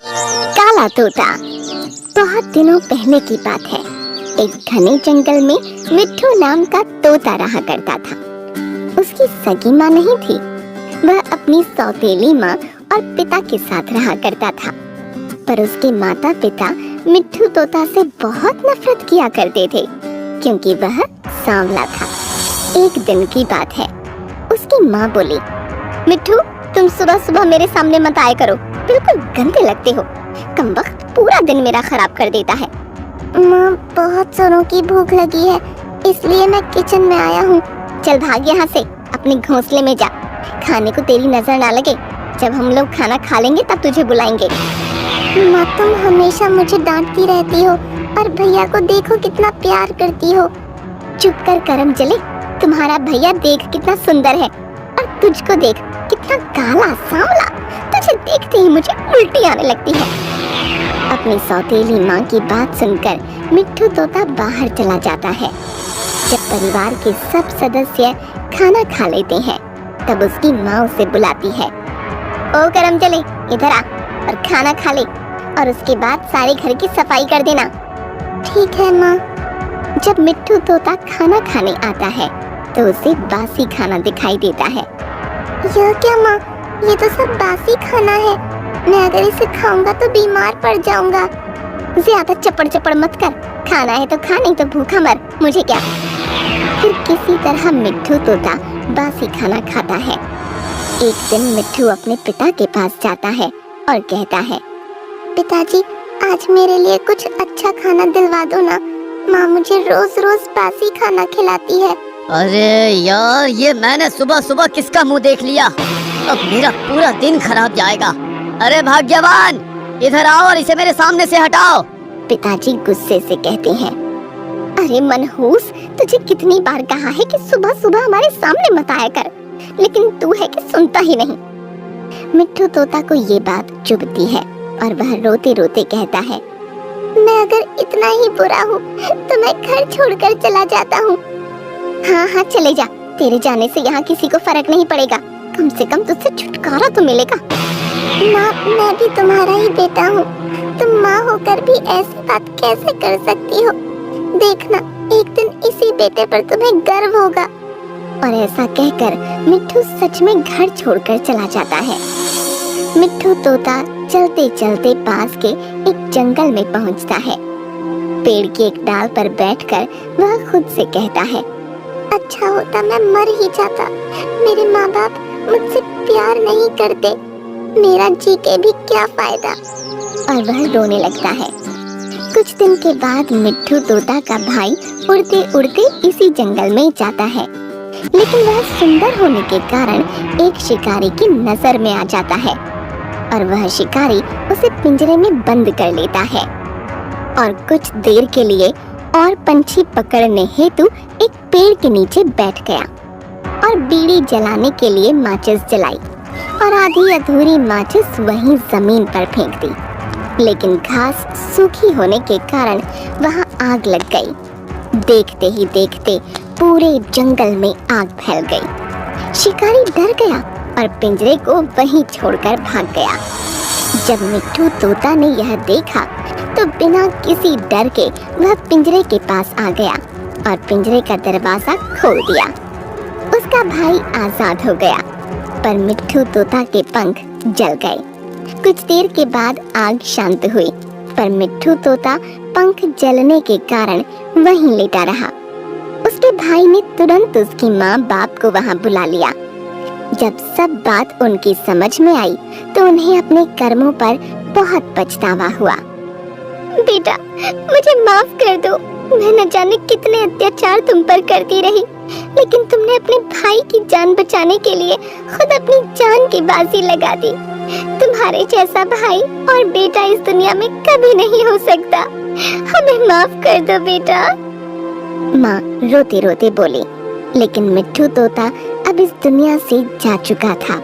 काला तोता। बहुत दिनों पहले की बात है। एक घने जंगल में मिट्ठू नाम का तोता रहा करता था। उसकी सगी माँ नहीं थी। वह अपनी सौतेली माँ और पिता के साथ रहा करता था। पर उसके माता पिता मिट्ठू तोता से बहुत नफरत किया करते थे, क्योंकि वह सांवला था। एक दिन की बात है। उसकी माँ बोली, मिट्ठू, तुम सुबह सुबह मेरे सामने मत आया करो, बिल्कुल गंदे लगते हो। कमबख्त पूरा दिन मेरा खराब कर देता है। माँ, बहुत जोरों की भूख लगी है, इसलिए मैं किचन में आया हूँ। चल भाग यहाँ से, अपने घोंसले में जा। खाने को तेरी नजर ना लगे। जब हम लोग खाना खा लेंगे तब तुझे बुलाएंगे। माँ, तुम हमेशा मुझे डांटती रहती हो और भैया को देखो कितना प्यार करती हो। चुप कर करम जले। तुम्हारा भैया देख कितना सुंदर है और तुझको देख कितना काला सांवला। तुझे देखते ही मुझे उल्टी आने लगती है। अपनी सौतेली माँ की बात सुनकर मिट्ठू तोता बाहर चला जाता है। जब परिवार के सब सदस्य खाना खा लेते हैं, तब उसकी माँ उसे बुलाती है। ओ करम चले, इधर आ और खाना खा ले, और उसके बाद सारे घर की सफाई कर देना। ठीक है माँ। जब मिट्ठू तोता खाना खाने आता है तो उसे बासी खाना दिखाई देता है। यह क्या माँ, ये तो सब बासी खाना है। मैं अगर इसे खाऊंगा तो बीमार पड़ जाऊंगा। ज्यादा चपड़ चपड़ मत कर। खाना है तो खा, नहीं तो भूखा मर, मुझे क्या। फिर किसी तरह मिट्ठू तोता बासी खाना खाता है। एक दिन मिट्ठू अपने पिता के पास जाता है और कहता है, पिताजी, आज मेरे लिए कुछ अच्छा खाना दिलवा दो ना। माँ मुझे रोज रोज बासी खाना खिलाती है। अरे यार, ये मैंने सुबह सुबह किसका मुंह देख लिया। अब मेरा पूरा दिन खराब जाएगा। अरे भाग्यवान, इधर आओ और इसे मेरे सामने से हटाओ। पिताजी गुस्से से कहते हैं, अरे मनहूस, तुझे कितनी बार कहा है कि सुबह सुबह हमारे सामने मत आया कर, लेकिन तू है कि सुनता ही नहीं। मिट्ठू तोता को ये बात चुभती है और वह रोते रोते कहता है, मैं अगर इतना ही बुरा हूँ तो मैं घर छोड़कर चला जाता हूँ। हाँ हाँ चले जा, तेरे जाने से यहाँ किसी को फर्क नहीं पड़ेगा। कम से कम तुझसे छुटकारा तो मिलेगा। माँ, मैं भी तुम्हारा ही बेटा हूँ। तुम माँ होकर भी ऐसी बात कैसे कर सकती हो? देखना, एक दिन इसी बेटे पर तुम्हें गर्व होगा। और ऐसा कहकर मिट्ठू सच में घर छोड़कर चला जाता है। मिट्ठू तोता चलते चलते पास के एक जंगल में पहुंचता है। पेड़ की एक डाल पर बैठकर वह खुद से कहता है, अच्छा होता मैं मर ही जाता। मेरे माँ बाप मुझसे प्यार नहीं करते, मेरा जी के भी क्या फायदा। और वह रोने लगता है। कुछ दिन के बाद मिट्ठू तोता का भाई उड़ते उड़ते इसी जंगल में जाता है, लेकिन वह सुंदर होने के कारण एक शिकारी की नजर में आ जाता है और वह शिकारी उसे पिंजरे में बंद कर लेता है और कुछ देर के लिए और पंछी पकड़ने हेतु एक पेड़ के नीचे बैठ गया और बीड़ी जलाने के लिए माचिस जलाई और आधी अधूरी माचिस वहीं जमीन पर फेंक दी। लेकिन घास सूखी होने के कारण वहां आग लग गई। देखते ही देखते पूरे जंगल में आग फैल गई। शिकारी डर गया और पिंजरे को वहीं छोड़कर भाग गया। जब मिट्ठू तोता ने यह देखा तो बिना किसी डर के वह पिंजरे के पास आ गया और पिंजरे का दरवाजा खोल दिया। उसका भाई आजाद हो गया, पर मिट्ठू तोता के पंख जल गए। कुछ देर के बाद आग शांत हुई, पर मिट्ठू तोता पंख जलने के कारण वहीं लेटा रहा। उसके भाई ने तुरंत उसकी माँ बाप को वहाँ बुला लिया। जब सब बात उनकी समझ में आई तो उन्हें अपने कर्मों पर बहुत पछतावा हुआ। बेटा, मुझे माफ कर दो। मैं न जाने कितने अत्याचार तुम पर करती रही, लेकिन तुमने अपने भाई की जान बचाने के लिए खुद अपनी जान की बाजी लगा दी। तुम्हारे जैसा भाई और बेटा इस दुनिया में कभी नहीं हो सकता। हमें माफ कर दो बेटा। माँ रोते रोते बोली, लेकिन मिट्ठू तोता अब इस दुनिया से जा चुका था,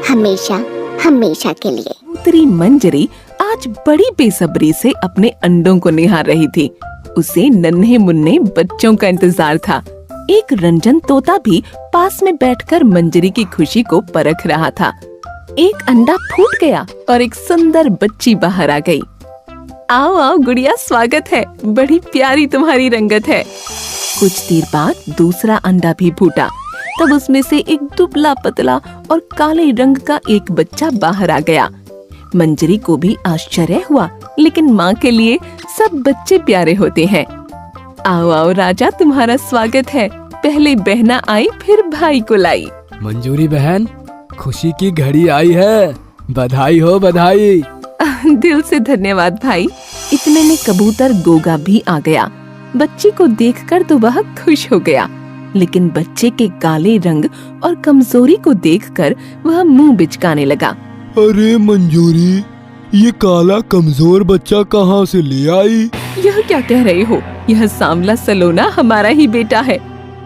हमेशा हमेशा के लिए। कबूतरी मंजरी आज बड़ी बेसब्री से अपने अंडों को निहार रही थी। उसे नन्हे मुन्ने बच्चों का इंतजार था। एक रंजन तोता भी पास में बैठकर मंजरी की खुशी को परख रहा था। एक अंडा फूट गया और एक सुंदर बच्ची बाहर आ गई। आओ आओ गुड़िया, स्वागत है, बड़ी प्यारी तुम्हारी रंगत है। कुछ देर बाद दूसरा अंडा भी फूटा। तब उसमें से एक दुबला पतला और काले रंग का एक बच्चा बाहर आ गया। मंजरी को भी आश्चर्य हुआ, लेकिन माँ के लिए सब बच्चे प्यारे होते हैं। आओ आओ राजा, तुम्हारा स्वागत है। पहले बहना आई, फिर भाई को लाई। मंजूरी बहन, खुशी की घड़ी आई है, बधाई हो बधाई। दिल से धन्यवाद भाई। इतने में कबूतर गोगा भी आ गया। बच्ची को देखकर तो वह खुश हो गया, लेकिन बच्चे के काले रंग और कमजोरी को देखकर वह मुंह बिचकाने लगा। अरे मंजूरी, ये काला कमजोर बच्चा कहाँ से ले आई? यह क्या कह रहे हो? यह सांवला सलोना हमारा ही बेटा है।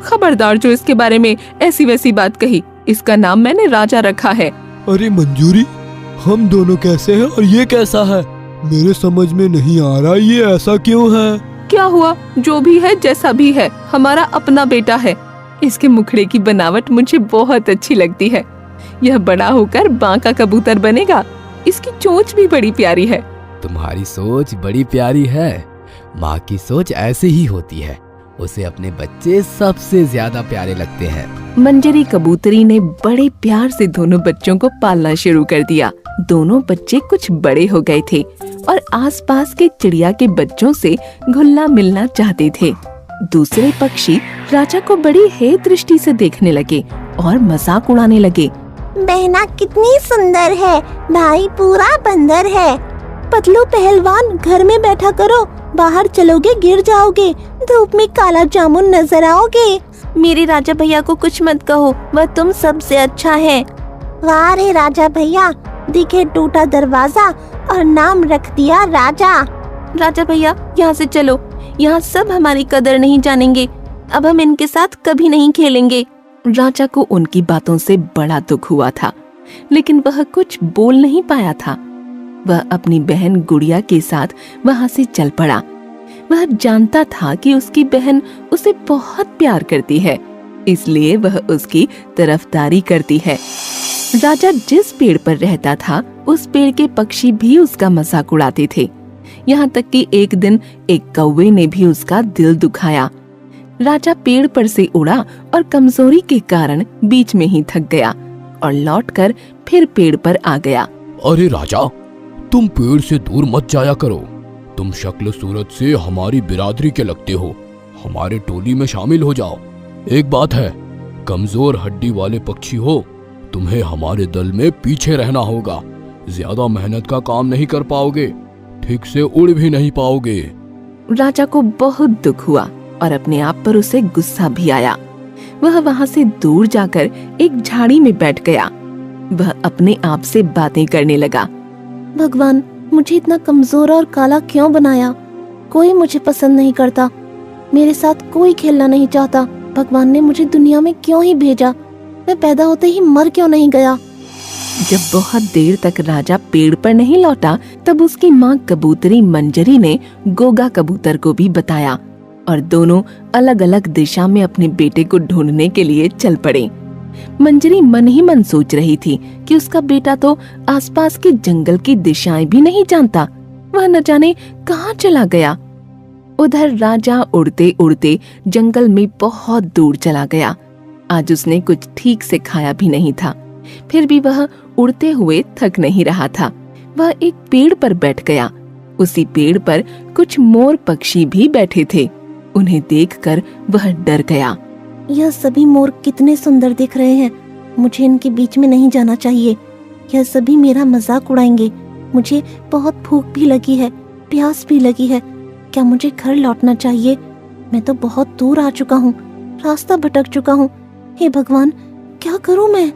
खबरदार जो इसके बारे में ऐसी वैसी बात कही। इसका नाम मैंने राजा रखा है। अरे मंजूरी, हम दोनों कैसे हैं और ये कैसा है? मेरे समझ में नहीं आ रहा, ये ऐसा क्यों है? क्या हुआ? जो भी है जैसा भी है, हमारा अपना बेटा है। इसके मुखड़े की बनावट मुझे बहुत अच्छी लगती है। यह बड़ा होकर बांका कबूतर बनेगा। इसकी चोंच भी बड़ी प्यारी है। तुम्हारी सोच बड़ी प्यारी है। माँ की सोच ऐसे ही होती है, उसे अपने बच्चे सबसे ज्यादा प्यारे लगते हैं। मंजरी कबूतरी ने बड़े प्यार से दोनों बच्चों को पालना शुरू कर दिया। दोनों बच्चे कुछ बड़े हो गए थे और आसपास के चिड़िया के बच्चों से घुलना मिलना चाहते थे। दूसरे पक्षी राजा को बड़ी हे दृष्टि से देखने लगे और मजाक उड़ाने लगे। बहना कितनी सुंदर है, भाई पूरा बंदर है। पतलू पहलवान, घर में बैठा करो, बाहर चलोगे गिर जाओगे, धूप में काला जामुन नजर आओगे। मेरे राजा भैया को कुछ मत कहो, वह तुम सबसे अच्छा है। वाह रे राजा भैया, दिखे टूटा दरवाजा और नाम रख दिया राजा। राजा भैया यहाँ से चलो, यहाँ सब हमारी कदर नहीं जानेंगे। अब हम इनके साथ कभी नहीं खेलेंगे। राजा को उनकी बातों से बड़ा दुख हुआ था, लेकिन वह कुछ बोल नहीं पाया था। वह अपनी बहन गुड़िया के साथ वहां से चल पड़ा। वह जानता था कि उसकी बहन उसे बहुत प्यार करती है, इसलिए वह उसकी तरफदारी करती है। राजा जिस पेड़ पर रहता था, उस पेड़ के पक्षी भी उसका मजाक उड़ाते थे। यहाँ तक कि एक दिन एक कौवे ने भी उसका दिल दुखाया। राजा पेड़ पर से उड़ा और कमजोरी के कारण बीच में ही थक गया और लौटकर फिर पेड़ पर आ गया। अरे राजा, तुम पेड़ से दूर मत जाया करो। तुम शक्ल सूरत से हमारी बिरादरी के लगते हो, हमारे टोली में शामिल हो जाओ। एक बात है, कमजोर हड्डी वाले पक्षी हो, तुम्हें हमारे दल में पीछे रहना होगा। ज्यादा मेहनत का काम नहीं कर पाओगे, ठीक से उड़ भी नहीं पाओगे। राजा को बहुत दुख हुआ और अपने आप पर उसे गुस्सा भी आया। वह वहां से दूर जाकर एक झाड़ी में बैठ गया। वह अपने आप से बातें करने लगा। भगवान, मुझे इतना कमजोर और काला क्यों बनाया? कोई मुझे पसंद नहीं करता, मेरे साथ कोई खेलना नहीं चाहता। भगवान ने मुझे दुनिया में क्यों ही भेजा? मैं पैदा होते ही मर क्यों नहीं गया? जब बहुत देर तक राजा पेड़ पर नहीं लौटा, तब उसकी माँ कबूतरी मंजरी ने गोगा कबूतर को भी बताया और दोनों अलग अलग दिशा में अपने बेटे को ढूंढने के लिए चल पड़े। मंजरी मन ही मन सोच रही थी कि उसका बेटा तो आसपास के जंगल की दिशाएं भी नहीं जानता, वह न जाने कहाँ चला गया। उधर राजा उड़ते उड़ते जंगल में बहुत दूर चला गया। आज उसने कुछ ठीक से खाया भी नहीं था, फिर भी वह उड़ते हुए थक नहीं रहा था। वह एक पेड़ पर बैठ गया। उसी पेड़ पर कुछ मोर पक्षी भी बैठे थे। उन्हें देखकर वह डर गया। यह सभी मोर कितने सुंदर दिख रहे हैं, मुझे इनके बीच में नहीं जाना चाहिए। यह सभी मेरा मजाक उड़ाएंगे। मुझे बहुत भूख भी लगी है, प्यास भी लगी है। क्या मुझे घर लौटना चाहिए? मैं तो बहुत दूर आ चुका हूँ, रास्ता भटक चुका हूँ। हे भगवान, क्या करूँ मैं?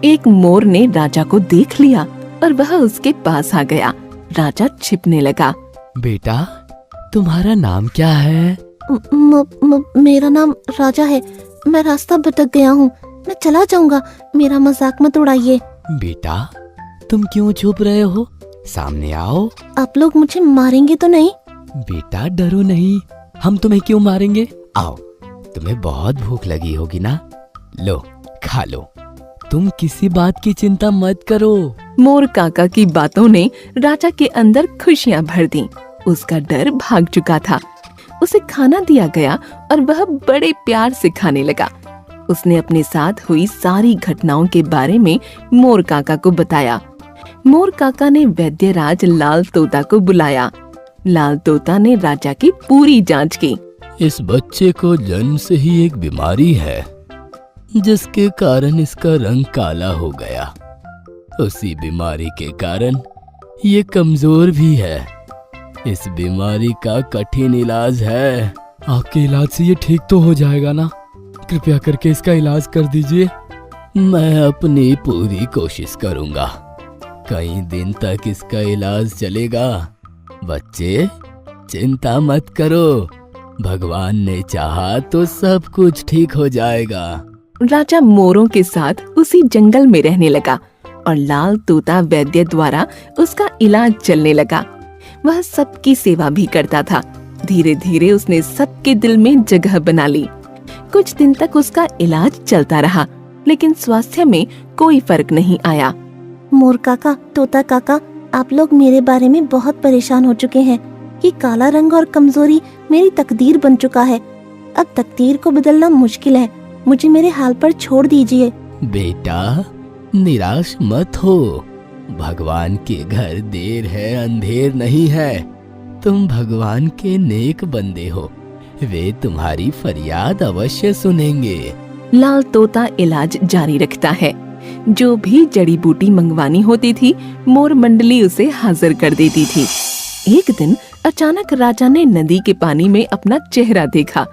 एक मोर ने राजा को देख लिया और वह उसके पास आ गया। राजा छिपने लगा। बेटा, तुम्हारा नाम क्या है? मेरा नाम राजा है। मैं रास्ता भटक गया हूँ, मैं चला जाऊंगा, मेरा मजाक मत उड़ाइए। बेटा, तुम क्यों छुप रहे हो? सामने आओ। आप लोग मुझे मारेंगे तो नहीं? बेटा डरो नहीं, हम तुम्हें क्यों मारेंगे? आओ, तुम्हें बहुत भूख लगी होगी ना, लो खा लो। तुम किसी बात की चिंता मत करो। मोर काका की बातों ने राजा के अंदर खुशियां भर दी। उसका डर भाग चुका था। उसे खाना दिया गया और वह बड़े प्यार से खाने लगा। उसने अपने साथ हुई सारी घटनाओं के बारे में मोर काका को बताया। मोर काका ने वैद्यराज लाल तोता को बुलाया। लाल तोता ने राजा की पूरी जांच की। इस बच्चे को जन्म से ही एक बीमारी है, जिसके कारण इसका रंग काला हो गया। उसी बीमारी के कारण ये कमजोर भी है। इस बीमारी का कठिन इलाज है। आपके इलाज से ये ठीक तो हो जाएगा ना? कृपया करके इसका इलाज कर दीजिए। मैं अपनी पूरी कोशिश करूंगा। कई दिन तक इसका इलाज चलेगा। बच्चे, चिंता मत करो। भगवान ने चाहा तो सब कुछ ठीक हो जाएगा। राजा मोरों के साथ उसी जंगल में रहने लगा और लाल तोता वैद्य द्वारा उसका इलाज चलने लगा। वह सबकी सेवा भी करता था। धीरे धीरे उसने सबके दिल में जगह बना ली। कुछ दिन तक उसका इलाज चलता रहा, लेकिन स्वास्थ्य में कोई फर्क नहीं आया। मोर काका, तोता काका, आप लोग मेरे बारे में बहुत परेशान हो चुके हैं कि काला रंग और कमजोरी मेरी तकदीर बन चुका है। अब तकदीर को बदलना मुश्किल है। मुझे मेरे हाल पर छोड़ दीजिए। बेटा, निराश मत हो। भगवान के घर देर है अंधेर नहीं है। तुम भगवान के नेक बंदे हो। वे तुम्हारी फरियाद अवश्य सुनेंगे। लाल तोता इलाज जारी रखता है। जो भी जड़ी बूटी मंगवानी होती थी, मोर मंडली उसे हाजिर कर देती थी। एक दिन अचानक राजा ने नदी के पानी में अपना चेहरा देखा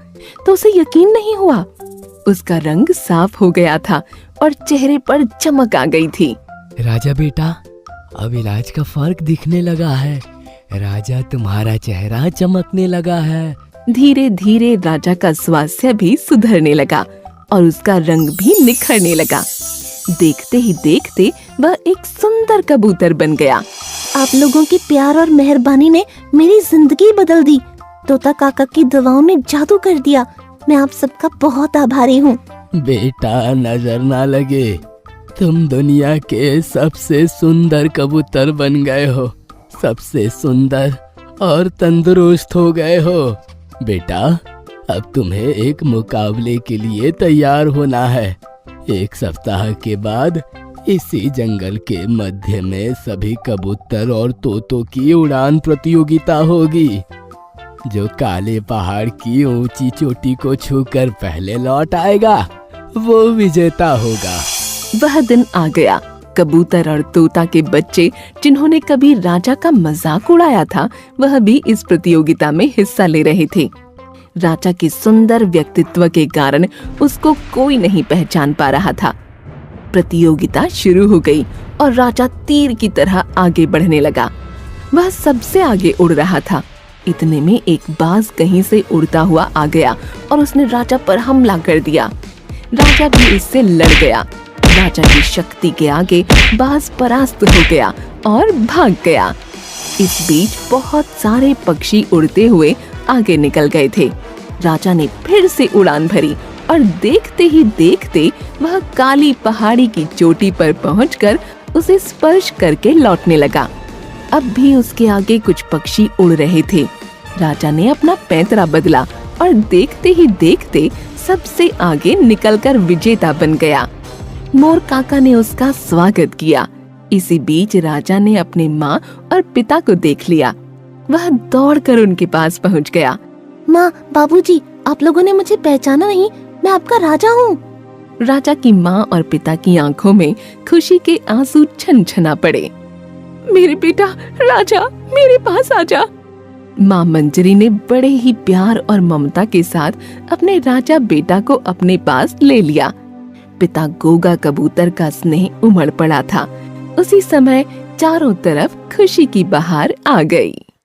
तो उसे यकीन नहीं हुआ। उसका रंग साफ हो गया था और चेहरे पर चमक आ गई थी। राजा बेटा, अब इलाज का फर्क दिखने लगा है। राजा, तुम्हारा चेहरा चमकने लगा है। धीरे धीरे राजा का स्वास्थ्य भी सुधरने लगा और उसका रंग भी निखरने लगा। देखते ही देखते वह एक सुंदर कबूतर बन गया। आप लोगों की प्यार और मेहरबानी ने मेरी जिंदगी बदल दी। तोता काका की दवाओं ने जादू कर दिया। मैं आप सबका बहुत आभारी हूँ। बेटा, नजर ना लगे, तुम दुनिया के सबसे सुंदर कबूतर बन गए हो। सबसे सुंदर और तंदुरुस्त हो गए हो। बेटा, अब तुम्हें एक मुकाबले के लिए तैयार होना है। 1 सप्ताह के बाद इसी जंगल के मध्य में सभी कबूतर और तोतों की उड़ान प्रतियोगिता होगी। जो काले पहाड़ की ऊंची चोटी को छूकर पहले लौट आएगा, वो विजेता होगा। वह दिन आ गया। कबूतर और तोता के बच्चे, जिन्होंने कभी राजा का मजाक उड़ाया था, वह भी इस प्रतियोगिता में हिस्सा ले रहे थे। राजा के सुंदर व्यक्तित्व के कारण उसको कोई नहीं पहचान पा रहा था। प्रतियोगिता शुरू हो गई और राजा तीर की तरह आगे बढ़ने लगा। वह सबसे आगे उड़ रहा था। इतने में एक बाज कहीं से उड़ता हुआ आ गया और उसने राजा पर हमला कर दिया। राजा भी उससे लड़ गया। राजा की शक्ति के आगे बाज परास्त हो गया और भाग गया। इस बीच बहुत सारे पक्षी उड़ते हुए आगे निकल गए थे। राजा ने फिर से उड़ान भरी और देखते ही देखते वह काली पहाड़ी की चोटी पर पहुंचकर उसे स्पर्श करके लौटने लगा। अब भी उसके आगे कुछ पक्षी उड़ रहे थे। राजा ने अपना पैंतरा बदला और देखते ही देखते सबसे आगे निकलकर विजेता बन गया। मोर काका ने उसका स्वागत किया। इसी बीच राजा ने अपने माँ और पिता को देख लिया। वह दौड़कर उनके पास पहुंच गया। माँ, बाबूजी, आप लोगों ने मुझे पहचाना नहीं। मैं आपका राजा हूँ। राजा की माँ और पिता की आंखों में खुशी के आंसू छनछना पड़े। मेरे बेटा राजा, मेरे पास आजा। माँ मंजरी ने बड़े ही प्यार और ममता के साथ अपने राजा बेटा को अपने पास ले लिया। पिता गोगा कबूतर का स्नेह उमड़ पड़ा था। उसी समय चारों तरफ खुशी की बहार आ गई।